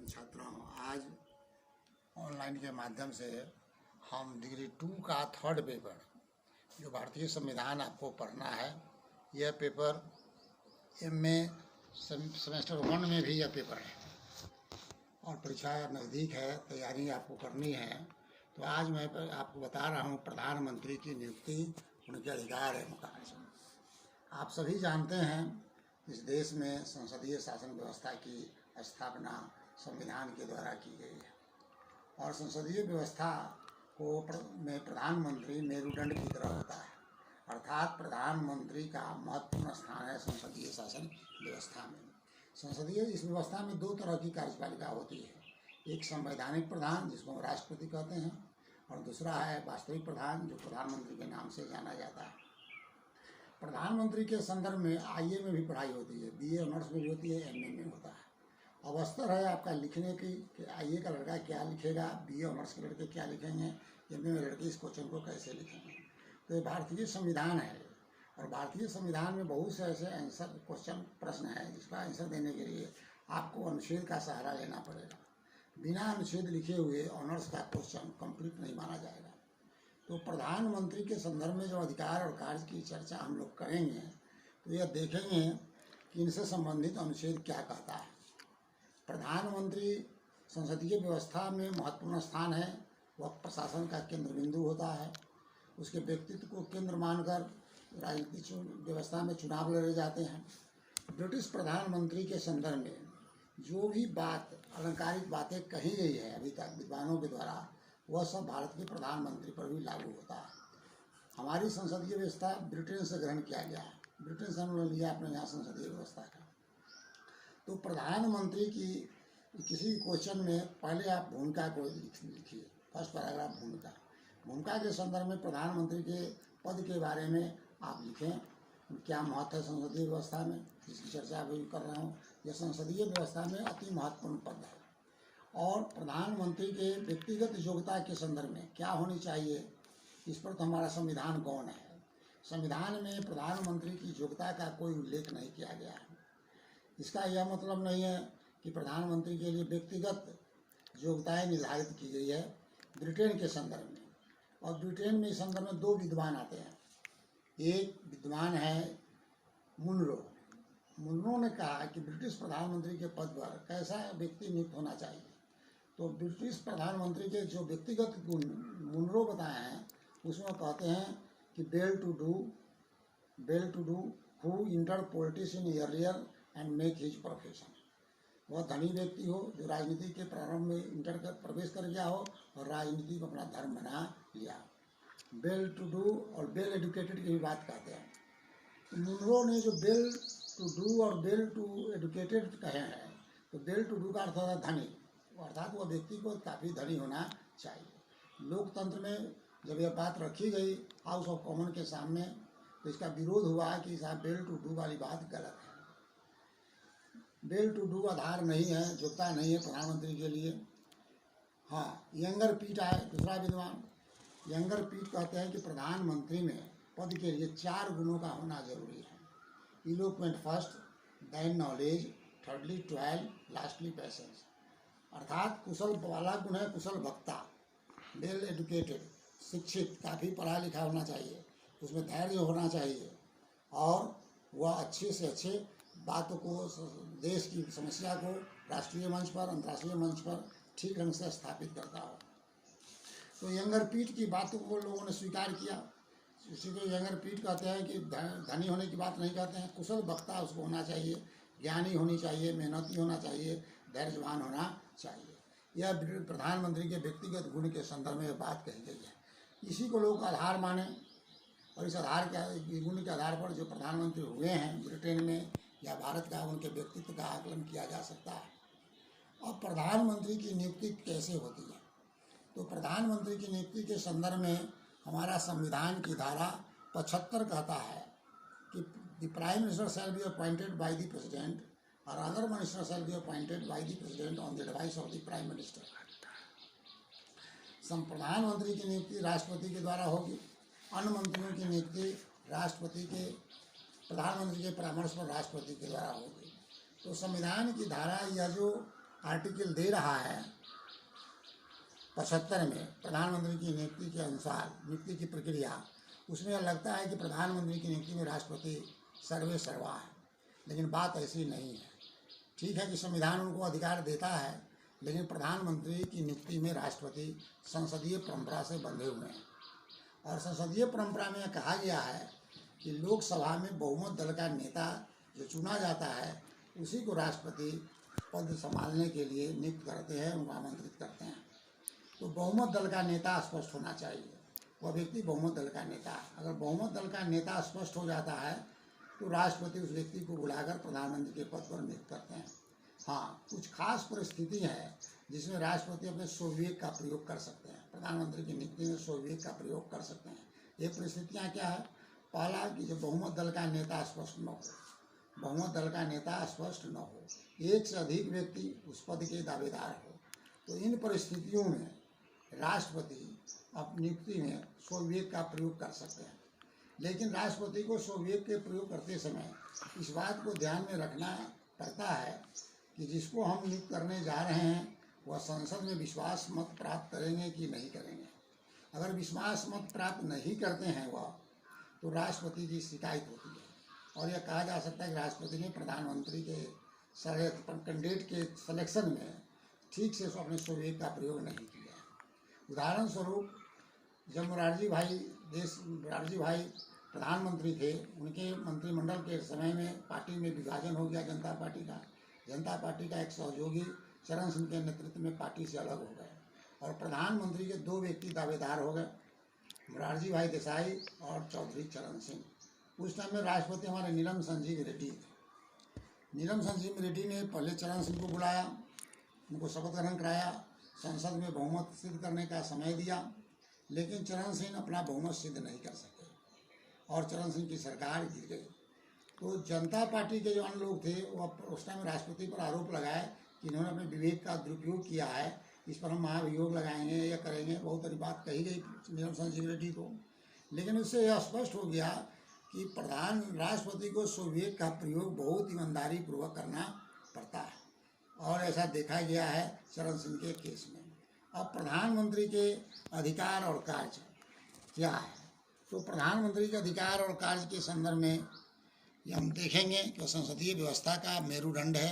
छात्रों, आज ऑनलाइन के माध्यम से हम डिग्री 2 का थर्ड पेपर जो भारतीय संविधान आपको पढ़ना है, यह पेपर एमए सेमेस्टर 1 में भी यह पेपर है और परीक्षा नज़दीक है, तैयारी आपको करनी है। तो आज मैं आपको बता रहा हूँ प्रधानमंत्री की नियुक्ति, उनके अधिकार एवं कार्य। आप सभी जानते हैं इस देश में संसदीय शासन व्यवस्था की स्थापना संविधान के द्वारा की गई है और संसदीय व्यवस्था में प्रधानमंत्री मेरुदंड की तरह होता है, अर्थात प्रधानमंत्री का महत्वपूर्ण स्थान है संसदीय शासन व्यवस्था में। संसदीय इस व्यवस्था में दो तरह की कार्यपालिका होती है, एक संवैधानिक प्रधान जिसको हम राष्ट्रपति कहते हैं और दूसरा है वास्तविक प्रधान जो प्रधानमंत्री के नाम से जाना जाता है। प्रधानमंत्री के संदर्भ में आईए में भी पढ़ाई होती है, बीए ऑनर्स में भी होती है, एमए में होता है। अब अवसर है आपका लिखने की कि आईए का लड़का क्या लिखेगा, बीए ऑनर्स के लड़के क्या लिखेंगे, एमए में लड़के इस क्वेश्चन को कैसे लिखेंगे। तो ये भारतीय संविधान है और भारतीय संविधान में बहुत से ऐसे आंसर क्वेश्चन प्रश्न है जिसका आंसर देने के लिए आपको अनुच्छेद का सहारा लेना पड़ेगा। बिना अनुच्छेद लिखे हुए ऑनर्स का क्वेश्चन कंप्लीट नहीं माना जाएगा। तो प्रधानमंत्री के संदर्भ में जो अधिकार और कार्य की चर्चा हम लोग करेंगे तो यह देखेंगे कि इनसे संबंधित अनुच्छेद क्या कहता है। प्रधानमंत्री संसदीय व्यवस्था में महत्वपूर्ण स्थान है, वह प्रशासन का केंद्र बिंदु होता है। उसके व्यक्तित्व को केंद्र मानकर राजनीतिक व्यवस्था में चुनाव लड़े जाते हैं। ब्रिटिश प्रधानमंत्री के संदर्भ में जो भी बात अलंकारिक बातें कही गई है अभी तक विद्वानों के द्वारा, वह सब भारत के प्रधानमंत्री पर भी लागू होता है। हमारी संसदीय व्यवस्था ब्रिटेन से ग्रहण किया गया है, ब्रिटेन से हमने लिया अपने यहाँ संसदीय व्यवस्था का। तो प्रधानमंत्री की किसी क्वेश्चन में पहले आप भूमिका को लिखिए, फर्स्ट पैराग्राफ भूमिका के संदर्भ में प्रधानमंत्री के पद के बारे में आप लिखें, क्या महत्व है संसदीय व्यवस्था में, जिसकी चर्चा अभी कर रहा हूँ। यह संसदीय व्यवस्था में अति महत्वपूर्ण पद है और प्रधानमंत्री के व्यक्तिगत योग्यता के संदर्भ में क्या होनी चाहिए, इस पर तो हमारा संविधान कौन है। संविधान में प्रधानमंत्री की योग्यता का कोई उल्लेख नहीं किया गया है। इसका यह मतलब नहीं है कि प्रधानमंत्री के लिए व्यक्तिगत योग्यताएं निर्धारित की गई है ब्रिटेन के संदर्भ में। और ब्रिटेन में इस संदर्भ में दो विद्वान आते हैं। एक विद्वान है मुनरो ने कहा कि ब्रिटिश प्रधानमंत्री के पद पर कैसा व्यक्ति नियुक्त होना चाहिए। तो ब्रिटिश प्रधानमंत्री के जो व्यक्तिगत गुण मुनरो बताए हैं उसमें कहते हैं कि well to do who enter politics in earlier and make his profession. वह धनी व्यक्ति हो जो राजनीति के प्रारंभ में प्रवेश कर गया हो और राजनीति को अपना धर्म बना लिया। वेल टू डू और वेल एजुकेटेड की भी बात कहते हैं। तो मुनरो ने जो वेल टू डू और वेल टू एजुकेटेड कहे हैं, तो वेल टू डू का अर्थ होता है धनी, अर्थात वह व्यक्ति को काफ़ी धनी होना चाहिए। लोकतंत्र में जब यह बात रखी गई हाउस ऑफ कॉमन के सामने, तो इसका विरोध हुआ कि साहब वेल टू डू वाली बात गलत है। वेल टू डू आधार नहीं है, योग्यता नहीं है प्रधानमंत्री के लिए। हाँ, यंगर पीट आए, दूसरा विद्वान यंगर पीट कहते हैं कि प्रधानमंत्री में पद के लिए 4 गुणों का होना जरूरी है। Eloquent first, then knowledge, thirdly twelve, lastly patience. अर्थात कुशल वाला गुण है कुशल वक्ता, वेल एजुकेटेड, शिक्षित, काफ़ी पढ़ा लिखा होना चाहिए, उसमें धैर्य होना चाहिए और वह अच्छे से अच्छे बातों को, देश की समस्या को राष्ट्रीय मंच पर अंतर्राष्ट्रीय मंच पर ठीक ढंग से स्थापित करता हो। तो यंगर पीट की बातों को लोगों ने स्वीकार किया। इसी को यंगर पीट कहते हैं कि धनी होने की बात नहीं कहते हैं, कुशल वक्ता उसको होना चाहिए, ज्ञानी होनी चाहिए, मेहनती होना चाहिए, धैर्यवान होना चाहिए। यह प्रधानमंत्री के व्यक्तिगत गुण के संदर्भ में बात कही गई है। इसी को लोग आधार माने और इस आधार के गुण के आधार पर जो प्रधानमंत्री हुए हैं ब्रिटेन में या भारत का, उनके व्यक्तित्व का आकलन किया जा सकता है। अब प्रधानमंत्री की नियुक्ति कैसे होती है, तो प्रधानमंत्री की नियुक्ति के संदर्भ में हमारा संविधान की धारा 75 कहता है कि the prime minister shall be appointed by the president और other minister shall be appointed by the president on the advice of the prime minister. प्रधानमंत्री की नियुक्ति राष्ट्रपति के द्वारा होगी, अन्य मंत्रियों की नियुक्ति प्रधानमंत्री के परामर्श पर राष्ट्रपति के द्वारा होगी। तो संविधान की धारा यह जो आर्टिकल दे रहा है 75 में प्रधानमंत्री की नियुक्ति के अनुसार नियुक्ति की प्रक्रिया, उसमें यह लगता है कि प्रधानमंत्री की नियुक्ति में राष्ट्रपति सर्वे सर्वा है, लेकिन बात ऐसी नहीं है। ठीक है कि संविधान उनको अधिकार देता है, लेकिन प्रधानमंत्री की नियुक्ति में राष्ट्रपति संसदीय परंपरा से बंधे हुए हैं। और संसदीय परंपरा में कहा गया है कि लोकसभा में बहुमत दल का नेता जो चुना जाता है उसी को राष्ट्रपति पद संभालने के लिए नियुक्त करते हैं, उनको आमंत्रित करते हैं। तो बहुमत दल का नेता स्पष्ट होना चाहिए, वह व्यक्ति बहुमत दल का नेता है। अगर बहुमत दल का नेता स्पष्ट हो जाता है तो राष्ट्रपति उस व्यक्ति को बुलाकर प्रधानमंत्री के पद पर नियुक्त करते हैं। हाँ, कुछ खास परिस्थिति है जिसमें राष्ट्रपति अपने स्वविवेक का प्रयोग कर सकते हैं, प्रधानमंत्री की नियुक्ति में स्वविवेक का प्रयोग कर सकते हैं। ये परिस्थितियाँ क्या है? पहला कि जब बहुमत दल का नेता स्पष्ट न हो, बहुमत दल का नेता स्पष्ट न हो, एक से अधिक व्यक्ति उस पद के दावेदार हो, तो इन परिस्थितियों में राष्ट्रपति अपनी नियुक्ति में स्वविवेक का प्रयोग कर सकते हैं। लेकिन राष्ट्रपति को स्वविवेक के प्रयोग करते समय इस बात को ध्यान में रखना पड़ता है कि जिसको हम नियुक्त करने जा रहे हैं वह संसद में विश्वास मत प्राप्त करेंगे कि नहीं करेंगे। अगर विश्वास मत प्राप्त नहीं करते हैं वह, तो राष्ट्रपति की शिकायत होती है और यह कहा जा सकता है कि राष्ट्रपति ने प्रधानमंत्री के कैंडिडेट के सिलेक्शन में ठीक से अपने स्वविवेक का प्रयोग नहीं किया। उदाहरण स्वरूप, जब मोरारजी भाई प्रधानमंत्री थे, उनके मंत्रिमंडल के समय में पार्टी में विभाजन हो गया जनता पार्टी का एक सहयोगी चरण सिंह के नेतृत्व में पार्टी से अलग हो गए और प्रधानमंत्री के दो व्यक्ति दावेदार हो गए, मोरारजी भाई देसाई और चौधरी चरण सिंह। उस टाइम में राष्ट्रपति हमारे नीलम संजीव रेड्डी थे। नीलम संजीव रेड्डी ने पहले चरण सिंह को बुलाया, उनको शपथ ग्रहण कराया, संसद में बहुमत सिद्ध करने का समय दिया, लेकिन चरण सिंह अपना बहुमत सिद्ध नहीं कर सके और चरण सिंह की सरकार गिर गई। तो जनता पार्टी के जो अन्य लोग थे वह उस टाइम राष्ट्रपति पर आरोप लगाए कि इन्होंने अपने विवेक का दुरुपयोग किया है, इस पर हम महाभियोग लगाएंगे या करेंगे, बहुत सारी बात कही गई नीलम संजीव रेड्डी को। लेकिन उससे यह स्पष्ट हो गया कि राष्ट्रपति को स्वविवेक का प्रयोग बहुत ईमानदारी पूर्वक करना पड़ता है और ऐसा देखा गया है चरण सिंह के केस में। अब प्रधानमंत्री के अधिकार और कार्य क्या है, तो प्रधानमंत्री के अधिकार और कार्य के संदर्भ में हम देखेंगे कि संसदीय व्यवस्था का मेरुदंड है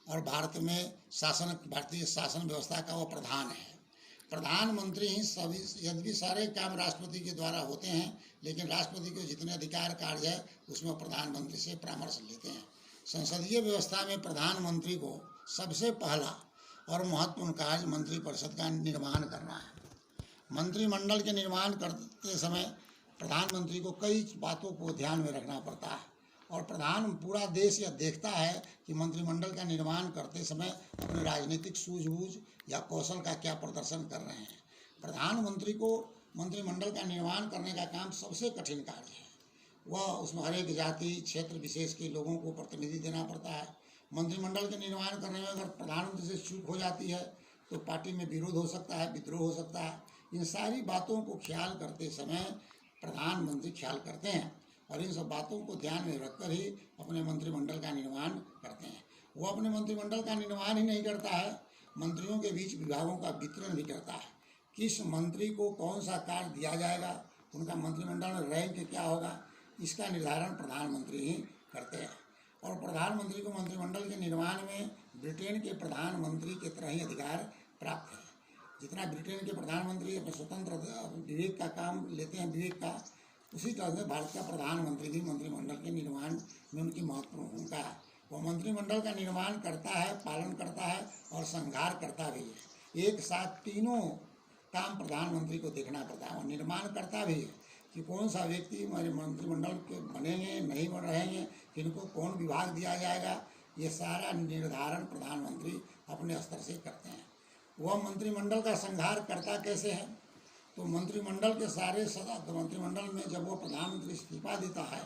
और भारतीय शासन व्यवस्था का वो प्रधान है। प्रधानमंत्री ही यद्यपि सारे काम राष्ट्रपति के द्वारा होते हैं, लेकिन राष्ट्रपति को जितने अधिकार कार्य है उसमें प्रधानमंत्री से परामर्श लेते हैं। संसदीय व्यवस्था में प्रधानमंत्री को सबसे पहला और महत्वपूर्ण कार्य मंत्रिपरिषद का निर्माण करना है। मंत्रिमंडल के निर्माण करते समय प्रधानमंत्री को कई बातों को ध्यान में रखना पड़ता है और पूरा देश यह देखता है कि मंत्रिमंडल का निर्माण करते समय अपने राजनीतिक सूझबूझ या कौशल का क्या प्रदर्शन कर रहे हैं। प्रधानमंत्री को मंत्रिमंडल का निर्माण करने का काम सबसे कठिन कार्य है। वह उसमें हर एक जाति क्षेत्र विशेष के लोगों को प्रतिनिधि देना पड़ता है। मंत्रिमंडल के निर्माण करने में अगर प्रधानमंत्री से चूक हो जाती है तो पार्टी में विरोध हो सकता है, विद्रोह हो सकता है। इन सारी बातों को ख्याल करते समय प्रधानमंत्री ख्याल करते हैं और इन सब बातों को ध्यान में रखकर ही अपने मंत्रिमंडल का निर्माण करते हैं। वो अपने मंत्रिमंडल का निर्माण ही नहीं करता है, मंत्रियों के बीच विभागों का वितरण भी करता है। किस मंत्री को कौन सा कार्य दिया जाएगा, उनका मंत्रिमंडल में रैंक क्या होगा, इसका निर्धारण प्रधानमंत्री ही करते हैं। और प्रधानमंत्री को मंत्रिमंडल के निर्माण में ब्रिटेन के प्रधानमंत्री की तरह ही अधिकार प्राप्त है। जितना ब्रिटेन के प्रधानमंत्री अपने स्वतंत्र विवेक का काम लेते हैं, विवेक का, उसी तरह से भारत का प्रधानमंत्री भी मंत्रिमंडल के निर्माण में उनकी महत्वपूर्ण भूमिका है। वो मंत्रिमंडल का निर्माण करता है, पालन करता है और संहार करता भी है। एक साथ तीनों काम प्रधानमंत्री को देखना पड़ता है। वो निर्माण करता भी है कि कौन सा व्यक्ति हमारे मंत्रिमंडल के बनेंगे, नहीं बन रहेंगे, किनको कौन विभाग दिया जाएगा, ये सारा निर्धारण प्रधानमंत्री अपने स्तर से करते हैं। वह मंत्रिमंडल का संहार करता कैसे है, तो मंत्रिमंडल के सारे सदस्य, मंत्रिमंडल में जब वो प्रधानमंत्री इस्तीफा देता है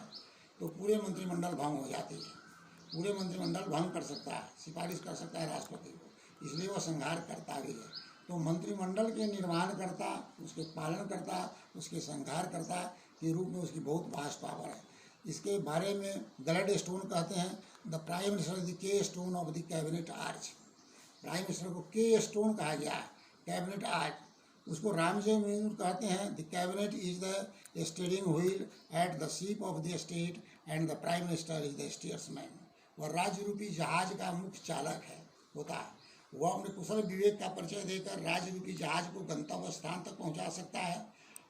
तो पूरे मंत्रिमंडल भंग हो जाती है। पूरे मंत्रिमंडल भंग कर सकता है, सिफारिश कर सकता है राष्ट्रपति को, इसलिए वो संहार करता भी है। तो मंत्रिमंडल के निर्माण करता, उसके पालन करता, उसके संहार करता के रूप में उसकी बहुत वास्ट पावर है। इसके बारे में गलड स्टोन कहते हैं, द प्राइम मिनिस्टर द के stone of the cabinet arch. Prime minister को के स्टोन कहा गया है, कैबिनेट आर्ट। उसको रामजय मीनू कहते हैं। The cabinet is the steering wheel at the ship of the state and the prime minister is the steersman. वह राज्य रूपी जहाज का मुख्य चालक है होता है। वह अपने कुशल विवेक का परिचय देकर राज्य रूपी जहाज को गंतव्य स्थान तक पहुंचा सकता है,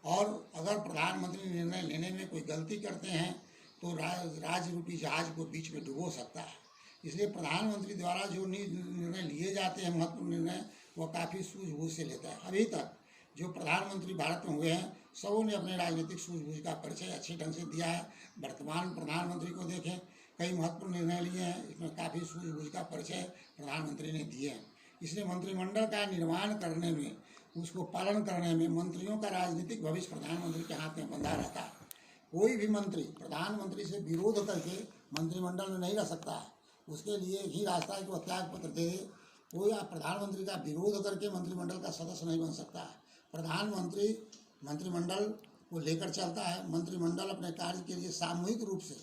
और अगर प्रधानमंत्री निर्णय लेने में कोई गलती करते हैं तो राज्य रूपी जहाज को बीच में डुबो सकता है। इसलिए प्रधानमंत्री द्वारा जो निर्णय लिए जाते हैं, महत्वपूर्ण निर्णय, वह काफ़ी सूझबूझ से लेता है। अभी तक जो प्रधानमंत्री भारत में हुए हैं, सबों ने अपने राजनीतिक सूझबूझ का परिचय अच्छे ढंग से दिया है। वर्तमान प्रधानमंत्री को देखें, कई महत्वपूर्ण निर्णय लिए हैं, इसमें काफ़ी सूझबूझ का परिचय प्रधानमंत्री ने दिए हैं। इसलिए मंत्रिमंडल का निर्माण करने में, उसको पालन करने में मंत्रियों का राजनीतिक भविष्य प्रधानमंत्री के हाथ में बंधा रहता है। कोई भी मंत्री प्रधानमंत्री से विरोध करके मंत्रिमंडल में नहीं रह सकता है। उसके लिए ही रास्ता है कि वह त्याग पत्र दे। कोई प्रधानमंत्री का विरोध करके मंत्रिमंडल का सदस्य नहीं बन सकता है। प्रधानमंत्री मंत्रिमंडल को लेकर चलता है। मंत्रिमंडल अपने कार्य के लिए सामूहिक रूप से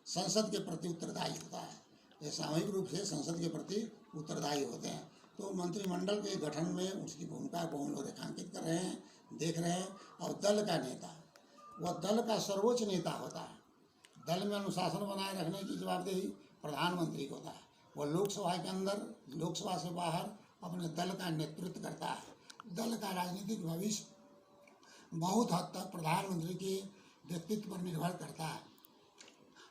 संसद के प्रति उत्तरदायी होता है। ये सामूहिक रूप से संसद के प्रति उत्तरदायी होते हैं। तो मंत्रिमंडल के गठन में उसकी भूमिका को हम लोग रेखांकित कर रहे हैं, देख रहे हैं। और दल का नेता, वह दल का सर्वोच्च नेता होता है। दल में अनुशासन बनाए रखने की जवाबदेही प्रधानमंत्री को होता है। वह लोकसभा के अंदर, लोकसभा से बाहर अपने दल का नेतृत्व करता है। दल का राजनीतिक भविष्य बहुत हद तक प्रधानमंत्री के व्यक्तित्व पर निर्भर करता है।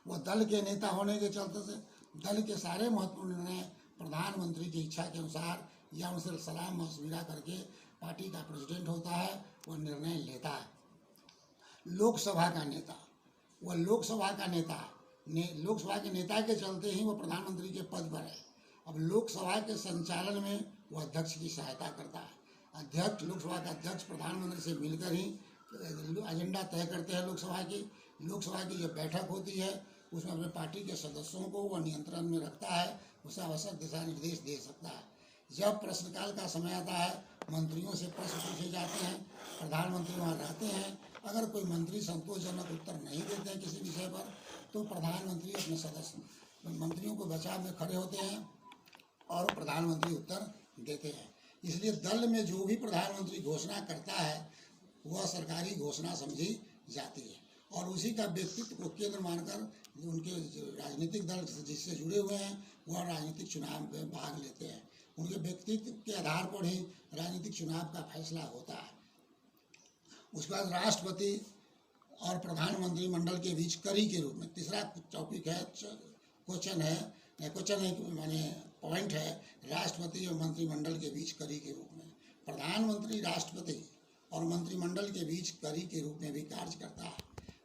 वह दल के नेता होने के चलते से दल के सारे महत्वपूर्ण निर्णय प्रधानमंत्री की इच्छा के अनुसार या उनसे सलाह मशविरा करके पार्टी का प्रेसिडेंट होता है, वह निर्णय लेता है। लोकसभा का नेता, वह लोकसभा का नेता लोकसभा के नेता के चलते ही वह प्रधानमंत्री के पद पर है। अब लोकसभा के संचालन में वह अध्यक्ष की सहायता करता है। अध्यक्ष, लोकसभा का अध्यक्ष प्रधानमंत्री से मिलकर ही एजेंडा तय करते हैं। लोकसभा की जो बैठक होती है, उसमें अपने पार्टी के सदस्यों को वह नियंत्रण में रखता है, उसे आवश्यक दिशा निर्देश दे सकता है। जब प्रश्नकाल का समय आता है, मंत्रियों से प्रश्न पूछे जाते हैं, प्रधानमंत्री वहाँ रहते हैं। अगर कोई मंत्री संतोषजनक उत्तर नहीं देते हैं किसी विषय पर, तो प्रधानमंत्री अपने सदस्य मंत्रियों को बचाव में खड़े होते हैं और प्रधानमंत्री उत्तर देते हैं। इसलिए दल में जो भी प्रधानमंत्री घोषणा करता है, वह सरकारी घोषणा समझी जाती है, और उसी का व्यक्तित्व को केंद्र मानकर उनके राजनीतिक दल जिससे जुड़े हुए हैं, वह राजनीतिक चुनाव में भाग लेते हैं। उनके व्यक्तित्व के आधार पर ही राजनीतिक चुनाव का फैसला होता है। उसके बाद राष्ट्रपति और प्रधानमंत्री मंडल के बीच कड़ी के रूप में तीसरा टॉपिक है, क्वेश्चन माने पॉइंट है, राष्ट्रपति और मंत्रिमंडल के बीच कड़ी के रूप में। प्रधानमंत्री राष्ट्रपति और मंत्रिमंडल के बीच कड़ी के रूप में भी कार्य करता है।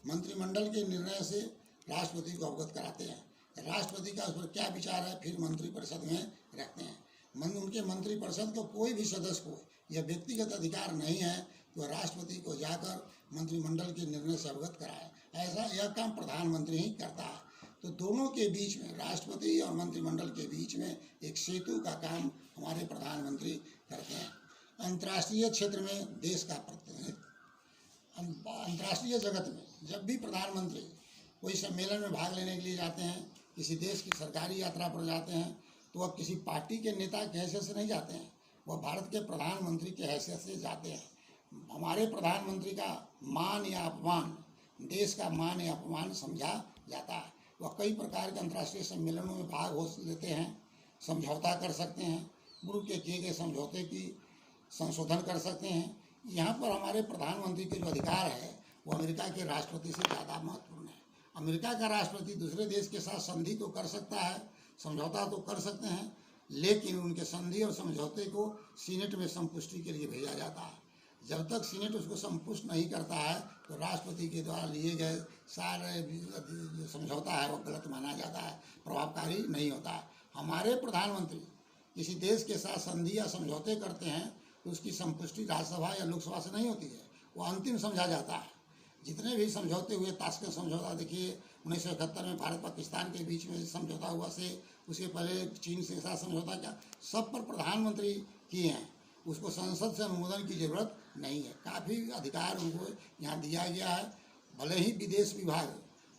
मंत्रिमंडल के निर्णय से राष्ट्रपति को अवगत कराते हैं। राष्ट्रपति का उस पर क्या विचार है, फिर मंत्रिपरिषद में रखते हैं। उनके मंत्रिपरिषद को कोई भी सदस्य को यह व्यक्तिगत अधिकार नहीं है कि वह राष्ट्रपति को जाकर मंत्रिमंडल के निर्णय से अवगत कराए। ऐसा यह काम प्रधानमंत्री ही करता है। तो दोनों के बीच में, राष्ट्रपति और मंत्रिमंडल के बीच में एक सेतु का काम हमारे प्रधानमंत्री करते हैं। अंतर्राष्ट्रीय क्षेत्र में देश का प्रतिनिधित्व, अंतर्राष्ट्रीय जगत में जब भी प्रधानमंत्री कोई सम्मेलन में भाग लेने के लिए जाते हैं, किसी देश की सरकारी यात्रा पर जाते हैं, तो वह किसी पार्टी के नेता की हैसियत से नहीं जाते हैं, वह भारत के प्रधानमंत्री की हैसियत से जाते हैं। हमारे प्रधानमंत्री का मान या अपमान, देश का मान या अपमान समझा जाता है। वह कई प्रकार के अंतर्राष्ट्रीय सम्मेलनों में भाग हो लेते हैं, समझौता कर सकते हैं, पूर्व के किए गए समझौते की संशोधन कर सकते हैं। यहाँ पर हमारे प्रधानमंत्री के जो अधिकार है, वो अमेरिका के राष्ट्रपति से ज़्यादा महत्वपूर्ण है। अमेरिका का राष्ट्रपति दूसरे देश के साथ संधि तो कर सकता है, समझौता तो कर सकते हैं, लेकिन उनके संधि और समझौते को सीनेट में संपुष्टि के लिए भेजा जाता है। जब तक सीनेट उसको संपुष्ट नहीं करता है, तो राष्ट्रपति के द्वारा लिए गए सारे जो समझौता है वो गलत माना जाता है, प्रभावकारी नहीं होता है। हमारे प्रधानमंत्री किसी देश के साथ संधि या समझौते करते हैं, तो उसकी संपुष्टि राज्यसभा या लोकसभा से नहीं होती है, वो अंतिम समझा जाता है। जितने भी समझौते हुए, ताशकंद समझौता देखिए 1971 में भारत पाकिस्तान के बीच में समझौता हुआ से, उसके पहले चीन के साथ समझौता किया, सब पर प्रधानमंत्री किए हैं। उसको संसद से अनुमोदन की जरूरत नहीं है, काफ़ी अधिकार उनको यहाँ दिया गया है। भले ही विदेश विभाग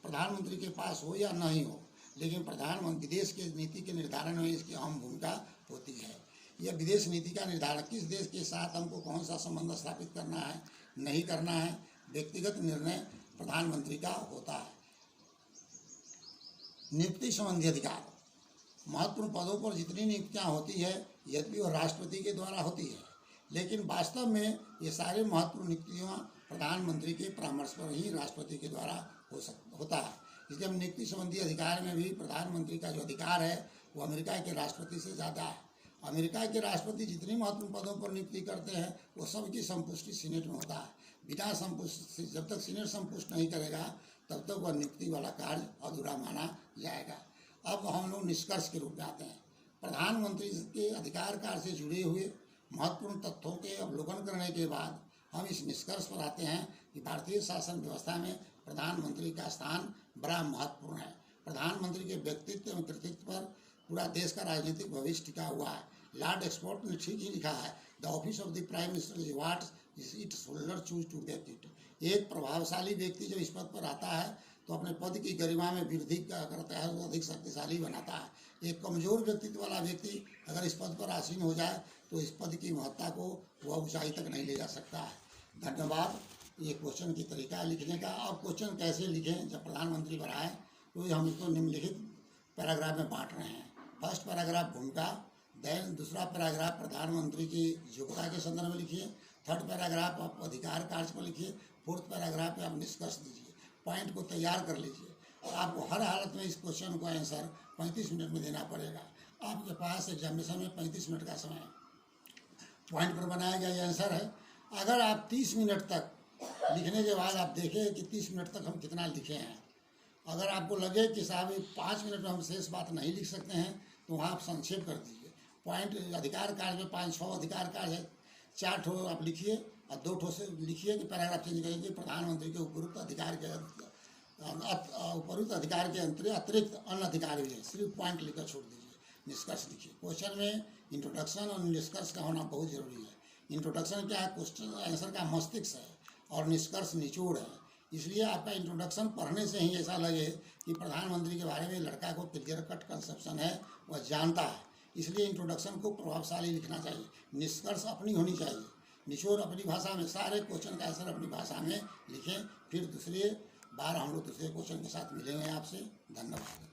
प्रधानमंत्री के पास हो या नहीं हो, लेकिन प्रधानमंत्री विदेश के नीति के निर्धारण में इसकी अहम भूमिका होती है। यह विदेश नीति का निर्धारण, किस देश के साथ हमको कौन सा संबंध स्थापित करना है, नहीं करना है, व्यक्तिगत निर्णय प्रधानमंत्री का होता है। नियुक्ति संबंधी अधिकार, महत्वपूर्ण पदों पर जितनी नियुक्तियां होती है यद्यपि वह राष्ट्रपति के द्वारा होती है, लेकिन वास्तव में ये सारे महत्वपूर्ण नियुक्तियां प्रधानमंत्री के परामर्श पर ही राष्ट्रपति के द्वारा होता है। इसलिए हम नियुक्ति संबंधी अधिकार में भी प्रधानमंत्री का जो अधिकार है वो अमेरिका के राष्ट्रपति से ज़्यादा है। अमेरिका के राष्ट्रपति जितनी महत्वपूर्ण पदों पर नियुक्ति करते हैं वो सबकी संपुष्टि सीनेट में होता है। बिना संपुष्टि, जब तक सीनेट संपुष्ट नहीं करेगा तब तक वह नियुक्ति वाला कार्य अधूरा माना जाएगा। अब हम लोग निष्कर्ष के रूप में आते हैं। प्रधानमंत्री के अधिकार कार्य से जुड़े हुए महत्वपूर्ण तथ्यों के अवलोकन करने के बाद हम इस निष्कर्ष पर आते हैं कि भारतीय शासन व्यवस्था में प्रधानमंत्री का स्थान बड़ा महत्वपूर्ण है। प्रधानमंत्री के व्यक्तित्व एवं कृतित्व पर पूरा देश का राजनीतिक भविष्य टिका हुआ है। लॉर्ड एक्सपोर्ट ने ठीक ही लिखा है, the office of the prime minister is what its holder choose to take it. एक प्रभावशाली व्यक्ति जब इस पद पर आता है तो अपने पद की गरिमा में वृद्धि करता है, वो अधिक शक्तिशाली बनाता है। एक कमजोर व्यक्तित्व वाला व्यक्ति अगर इस पद पर आसीन हो जाए तो इस पद की महत्ता को वह ऊंचाई तक नहीं ले जा सकता है। धन्यवाद। ये क्वेश्चन की तरीका लिखने का। अब क्वेश्चन कैसे लिखें जब प्रधानमंत्री बनाए, तो हम इसको निम्नलिखित पैराग्राफ में बांट रहे हैं। फर्स्ट पैराग्राफ भूमिका, देन दूसरा पैराग्राफ प्रधानमंत्री की योग्यता के संदर्भ में लिखिए, थर्ड पैराग्राफ आप अधिकार कार्य पर लिखिए, फोर्थ पैराग्राफ में आप निष्कर्ष दीजिए। पॉइंट को तैयार कर लीजिए। आपको हर हालत में इस क्वेश्चन को आंसर 35 मिनट में देना पड़ेगा। आपके पास एग्जामिनेशन में 35 मिनट का समय पॉइंट पर बनाया गया ये आंसर है। अगर आप 30 मिनट तक लिखने के बाद आप देखें कि 30 मिनट तक हम कितना लिखे हैं, अगर आपको लगे कि साहब 5 मिनट में हम शेष बात नहीं लिख सकते हैं तो वहाँ आप संक्षेप कर दीजिए। पॉइंट अधिकार कार्य में 5-6 अधिकार कार्य है, 4 ठो आप लिखिए और 2 ठो से लिखिए कि पैराग्राफ चेंज करेंगे प्रधानमंत्री के उपयुक्त अधिकार के अतिरिक्त अन्य अधिकार भी है, सिर्फ पॉइंट लिखकर छोड़ दीजिए। निष्कर्ष लिखिए। क्वेश्चन में इंट्रोडक्शन और निष्कर्ष का होना बहुत जरूरी है। इंट्रोडक्शन क्या है, क्वेश्चन आंसर का मस्तिष्क है और निष्कर्ष निचोड़ है। इसलिए आपका इंट्रोडक्शन पढ़ने से ही ऐसा लगे कि प्रधानमंत्री के बारे में लड़का को क्लियर कट कंसेप्शन है, वह जानता है। इसलिए इंट्रोडक्शन को प्रभावशाली लिखना चाहिए। निष्कर्ष अपनी होनी चाहिए, निचोड़ अपनी भाषा में, सारे क्वेश्चन का आंसर अपनी भाषा में लिखें। फिर दूसरे बार हम लोग दूसरे क्वेश्चन के साथ मिलेंगे आपसे। धन्यवाद।